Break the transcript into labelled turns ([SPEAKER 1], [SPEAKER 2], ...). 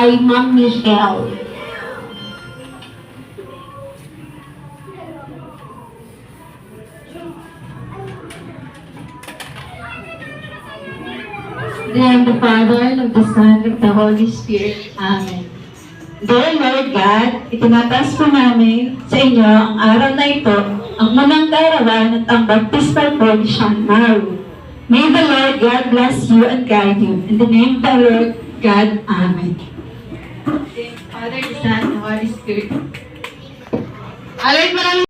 [SPEAKER 1] kay Ma'am Michelle.
[SPEAKER 2] In the name of the Father, and of the Son, and of the Holy Spirit. Amen. Dear Lord God, itinataas po namin sa inyo ang araw na ito, ang munang kaarawan at ang baptismal po ni Sean Maru. May the Lord God bless you and guide you. In the name of the Lord God, Amen. Father, the Son, and the Holy Spirit. Alright, maraming